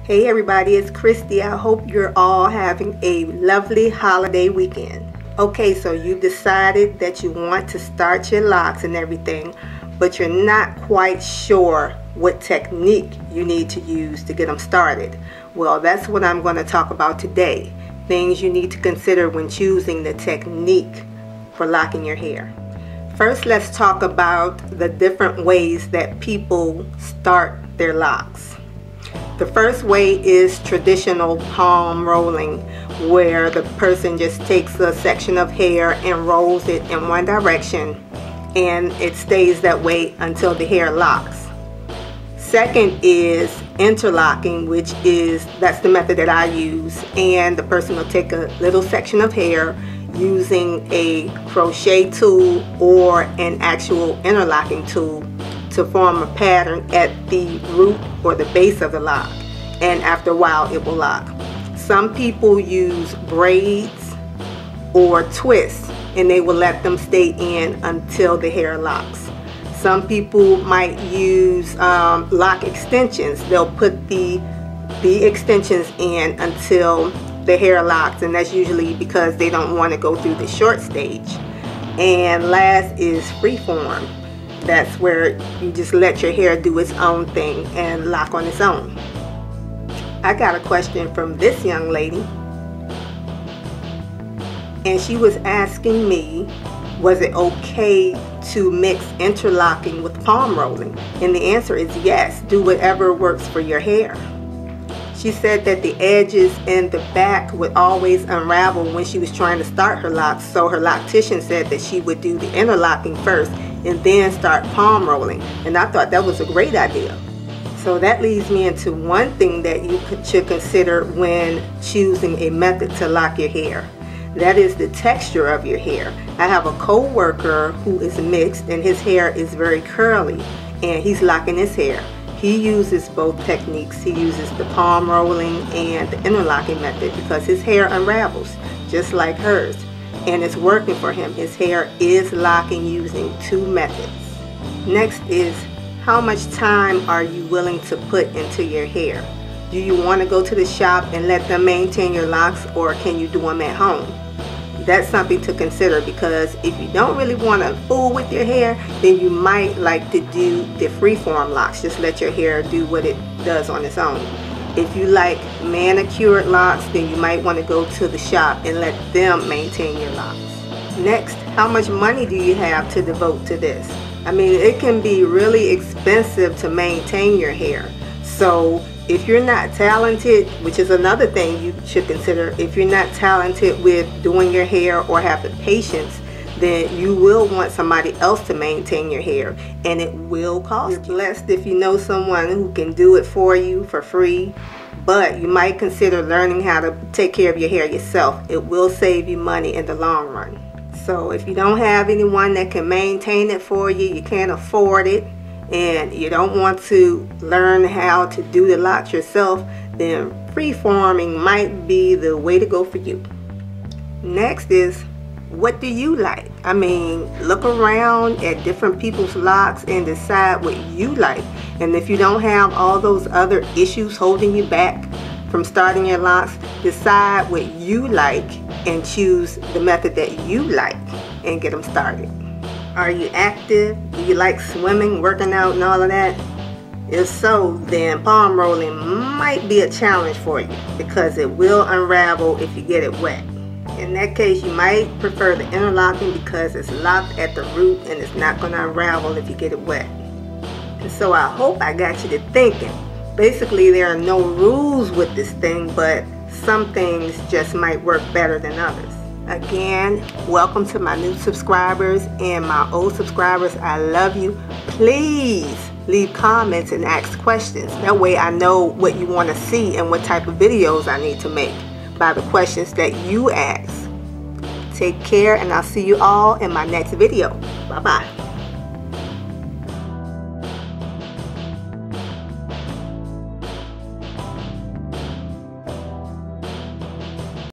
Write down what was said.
Hey everybody, it's Christy. I hope you're all having a lovely holiday weekend. Okay, so you've decided that you want to start your locks and everything, but you're not quite sure what technique you need to use to get them started. Well, that's what I'm going to talk about today. Things you need to consider when choosing the technique for locking your hair. First, let's talk about the different ways that people start their locks. The first way is traditional palm rolling, where the person just takes a section of hair and rolls it in one direction, and it stays that way until the hair locks. Second is interlocking, that's the method that I use, and the person will take a little section of hair using a crochet tool or an actual interlocking tool to form a pattern at the root or the base of the lock, and after a while it will lock. Some people use braids or twists, and they will let them stay in until the hair locks. Some people might use lock extensions. They'll put the extensions in until the hair locks, and that's usually because they don't want to go through the short stage. And last is freeform. That's where you just let your hair do its own thing and lock on its own. I got a question from this young lady, and she was asking me, was it okay to mix interlocking with palm rolling? And the answer is yes. Do whatever works for your hair. She said that the edges and the back would always unravel when she was trying to start her locks, so her loctician said that she would do the interlocking first and then start palm rolling, and I thought that was a great idea. So that leads me into one thing that you should consider when choosing a method to lock your hair. That is the texture of your hair. I have a co-worker who is mixed, and his hair is very curly, and he's locking his hair. He uses both techniques. He uses the palm rolling and the interlocking method because his hair unravels just like hers, and it's working for him. His hair is locking using two methods. Next is, how much time are you willing to put into your hair? Do you want to go to the shop and let them maintain your locks, or can you do them at home? That's something to consider, because if you don't really want to fool with your hair, then you might like to do the freeform locks. Just let your hair do what it does on its own. If you like manicured locks, then you might want to go to the shop and let them maintain your locks. Next, how much money do you have to devote to this? I mean, it can be really expensive to maintain your hair. So if you're not talented, which is another thing you should consider, if you're not talented with doing your hair or have the patience, then you will want somebody else to maintain your hair, and it will cost you. You're blessed if you know someone who can do it for you for free, but you might consider learning how to take care of your hair yourself. It will save you money in the long run. So if you don't have anyone that can maintain it for you, you can't afford it, and you don't want to learn how to do the locks yourself, then freeforming might be the way to go for you. Next is, what do you like? I mean, look around at different people's locks and decide what you like. And if you don't have all those other issues holding you back from starting your locks, decide what you like and choose the method that you like and get them started. Are you active? Do you like swimming, working out, and all of that? If so, then palm rolling might be a challenge for you, because it will unravel if you get it wet. In that case, you might prefer the interlocking because it's locked at the root and it's not going to unravel if you get it wet. And so I hope I got you to thinking. Basically, there are no rules with this thing, but some things just might work better than others. Again, welcome to my new subscribers and my old subscribers. I love you. Please leave comments and ask questions. That way I know what you want to see and what type of videos I need to make by the questions that you ask. Take care, and I'll see you all in my next video. Bye-bye.